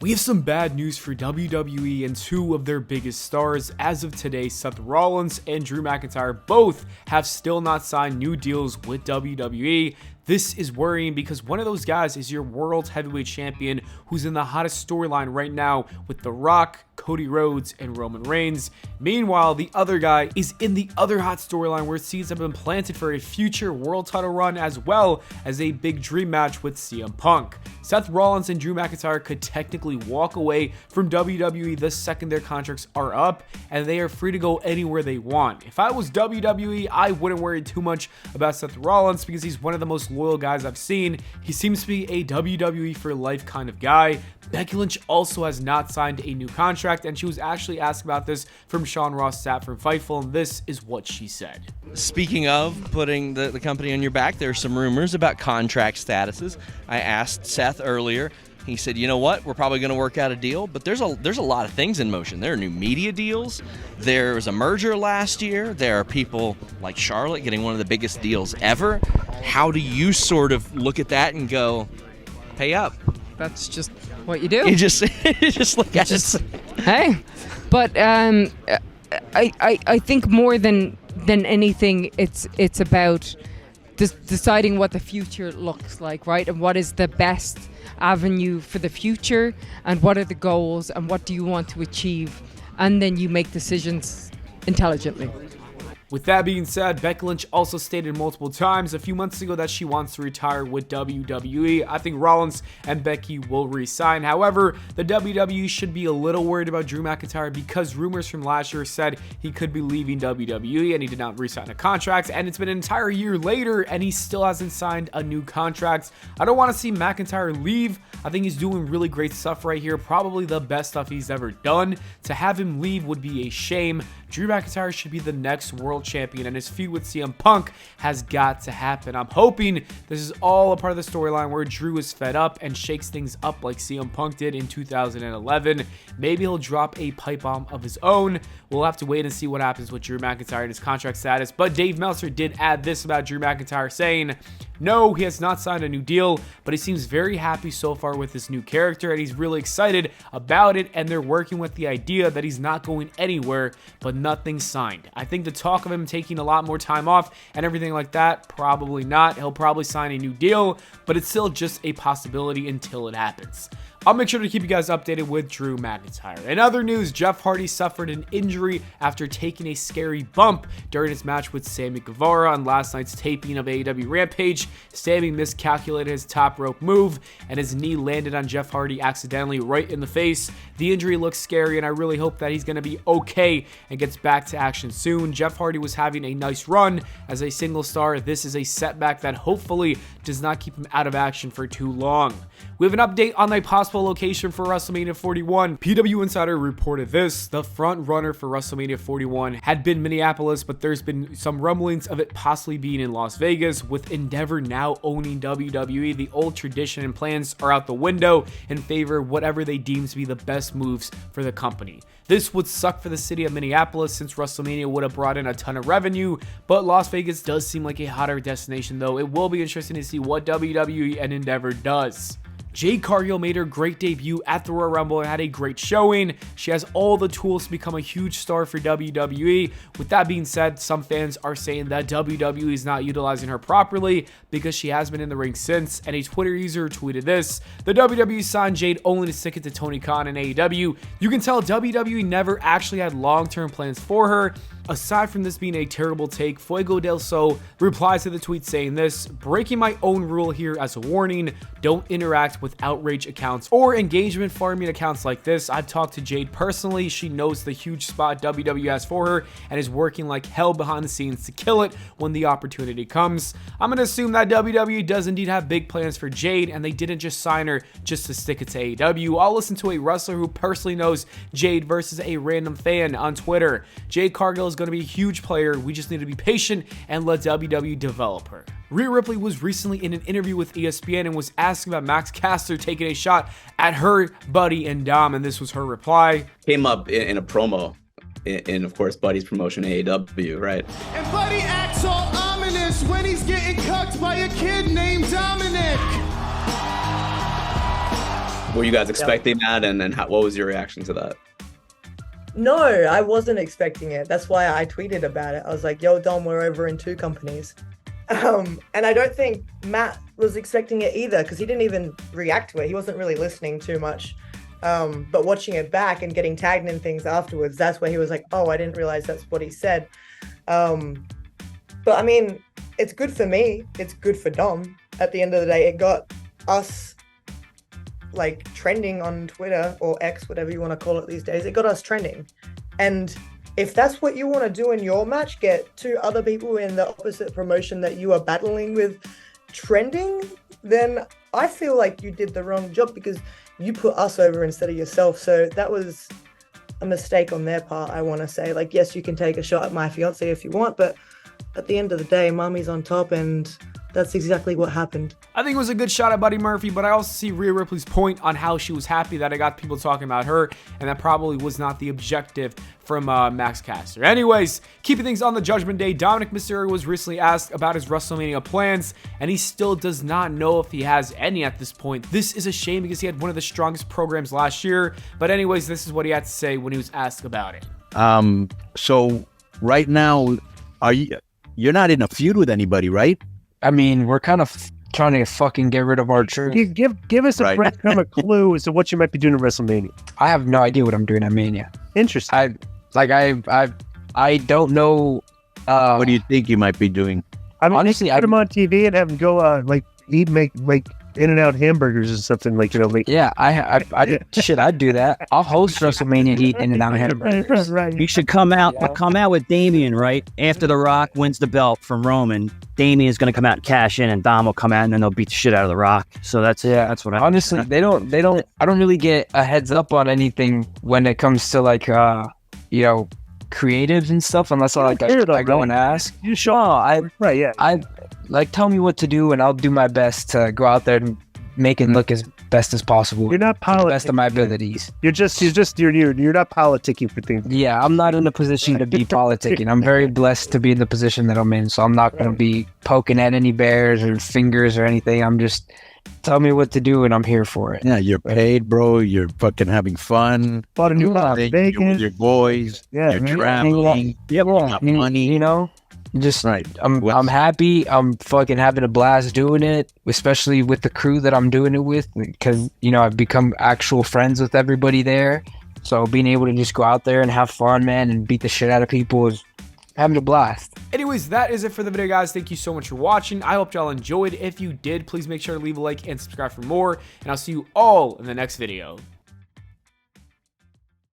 We have some bad news for WWE and two of their biggest stars. As of today, Seth Rollins and Drew McIntyre both have still not signed new deals with WWE. This is worrying because one of those guys is your world heavyweight champion who's in the hottest storyline right now with The Rock, Cody Rhodes, and Roman Reigns. Meanwhile, the other guy is in the other hot storyline where seeds have been planted for a future world title run as well as a big dream match with CM Punk. Seth Rollins and Drew McIntyre could technically walk away from WWE the second their contracts are up, and they are free to go anywhere they want. If I was WWE, I wouldn't worry too much about Seth Rollins because he's one of the most loyal guys I've seen. He seems to be a WWE for life kind of guy. Becky Lynch also has not signed a new contract, and she was actually asked about this from Sean Ross Sapp from Fightful, and this is what she said. Speaking of putting the company on your back, there are some rumors about contract statuses. I asked Seth earlier. He said, you know what, we're probably going to work out a deal, but there's a lot of things in motion. There are new media deals. There was a merger last year. There are people like Charlotte getting one of the biggest deals ever. How do you sort of look at that and go, pay up? That's just what you do. You just look at it. Hey, but I think more than anything, it's about deciding what the future looks like, right? And what is the best avenue for the future, and what are the goals, and what do you want to achieve, and then you make decisions intelligently. With that being said, Becky Lynch also stated multiple times a few months ago that she wants to retire with WWE. I think Rollins and Becky will re-sign. However, the WWE should be a little worried about Drew McIntyre because rumors from last year said he could be leaving WWE and he did not re-sign a contract, and it's been an entire year later and he still hasn't signed a new contract. I don't want to see McIntyre leave. I think he's doing really great stuff right here, probably the best stuff he's ever done. To have him leave would be a shame. Drew McIntyre should be the next world champion, and his feud with CM Punk has got to happen. I'm hoping this is all a part of the storyline where Drew is fed up and shakes things up like CM Punk did in 2011. Maybe he'll drop a pipe bomb of his own. We'll have to wait and see what happens with Drew McIntyre and his contract status. But Dave Meltzer did add this about Drew McIntyre, saying, no, he has not signed a new deal, but he seems very happy so far with this new character, and he's really excited about it, and they're working with the idea that he's not going anywhere, but nothing signed. I think the talk of him taking a lot more time off and everything like that, probably not. He'll probably sign a new deal, but it's still just a possibility until it happens. I'll make sure to keep you guys updated with Drew McIntyre. In other news, Jeff Hardy suffered an injury after taking a scary bump during his match with Sammy Guevara on last night's taping of AEW Rampage. Sammy miscalculated his top rope move, and his knee landed on Jeff Hardy accidentally right in the face. The injury looks scary, and I really hope that he's going to be okay and gets back to action soon. Jeff Hardy was having a nice run as a single star. This is a setback that hopefully does not keep him out of action for too long. We have an update on the possible location for WrestleMania 41. PW Insider reported this. The front runner for WrestleMania 41 had been Minneapolis, but there's been some rumblings of it possibly being in Las Vegas. With Endeavor now owning WWE, the old tradition and plans are out the window in favor of whatever they deem to be the best moves for the company. This would suck for the city of Minneapolis since WrestleMania would have brought in a ton of revenue, but Las Vegas does seem like a hotter destination, though. It will be interesting to see what WWE and Endeavor does. Jade Cargill made her great debut at the Royal Rumble and had a great showing. She has all the tools to become a huge star for WWE. With that being said, some fans are saying that WWE is not utilizing her properly because she has been in the ring since, and a Twitter user tweeted this. The WWE signed Jade only to stick it to Tony Khan and AEW. You can tell WWE never actually had long-term plans for her. Aside from this being a terrible take, Fuego del Sol replies to the tweet saying this: breaking my own rule here as a warning, don't interact with outrage accounts or engagement farming accounts like this. I've talked to Jade personally. She knows the huge spot WWE has for her and is working like hell behind the scenes to kill it when the opportunity comes. I'm going to assume that WWE does indeed have big plans for Jade and they didn't just sign her just to stick it to AEW. I'll listen to a wrestler who personally knows Jade versus a random fan on Twitter. Jade Cargill is going to be a huge player. We just need to be patient and let WWE develop her. Rhea Ripley was recently in an interview with ESPN and was asking about Max Caster taking a shot at her buddy and Dom, and this was her reply. Came up in a promo in of course Buddy's promotion AEW, right? And Buddy acts all ominous when he's getting cucked by a kid named Dominik. Were you guys expecting that? And then what was your reaction to that? No, I wasn't expecting it. That's why I tweeted about it. I was like, yo, Dom, we're over in 2 companies. And I don't think Matt was expecting it either, because he didn't even react to it. He wasn't really listening too much. But watching it back and getting tagged in things afterwards, that's where he was like, oh, I didn't realize that's what he said. But I mean, it's good for me. It's good for Dom. At the end of the day, it got us like trending on Twitter or X, whatever you want to call it these days. It got us trending. And if that's what you want to do in your match, get 2 other people in the opposite promotion that you are battling with trending, then I feel like you did the wrong job, because you put us over instead of yourself. So that was a mistake on their part, I want to say. Like, yes, you can take a shot at my fiance if you want, but at the end of the day, mommy's on top, and that's exactly what happened. I think it was a good shot at Buddy Murphy, but I also see Rhea Ripley's point on how she was happy that it got people talking about her, and that probably was not the objective from Max Caster. Anyways, keeping things on the Judgment Day, Dominik Mysterio was recently asked about his WrestleMania plans, and he still does not know if he has any at this point. This is a shame, because he had one of the strongest programs last year, but anyways, this is what he had to say when he was asked about it. So right now, you're not in a feud with anybody, right? I mean, we're kind of trying to fucking get rid of our truth. Give us a breadcrumb, a clue as to what you might be doing at WrestleMania. I have no idea what I'm doing at Mania. Interesting. I don't know. What do you think you might be doing? I mean, honestly, put him on TV and have him go make In-N-Out hamburgers or something, like, you know. Like, yeah, I'd do that. I'll host WrestleMania and eat In-N-Out hamburgers. Right. You should come out with Damian, right? After The Rock wins the belt from Roman, Damian's going to come out and cash in, and Dom will come out, and then they'll beat the shit out of The Rock. So that's what I honestly, I don't really get a heads up on anything when it comes to like, creatives and stuff, unless I go and ask. You show tell me what to do, and I'll do my best to go out there and make it look as best as possible. You're not politicking. Best of my abilities. You're not politicking for things. Yeah, I'm not in a position to be politicking. I'm very blessed to be in the position that I'm in, so I'm not going to be poking at any bears or fingers or anything. I'm just tell me what to do, and I'm here for it. Yeah, you're paid, bro. You're fucking having fun. Bought a new house, you're with your boys. Yeah, you're traveling. Yeah, got money. You know. Just right. I'm happy. I'm fucking having a blast doing it, especially with the crew that I'm doing it with, because I've become actual friends with everybody there. So being able to just go out there and have fun, man, and beat the shit out of people is having a blast. Anyways, that is it for the video, guys. Thank you so much for watching. I hope y'all enjoyed. If you did, please make sure to leave a like and subscribe for more, and I'll see you all in the next video.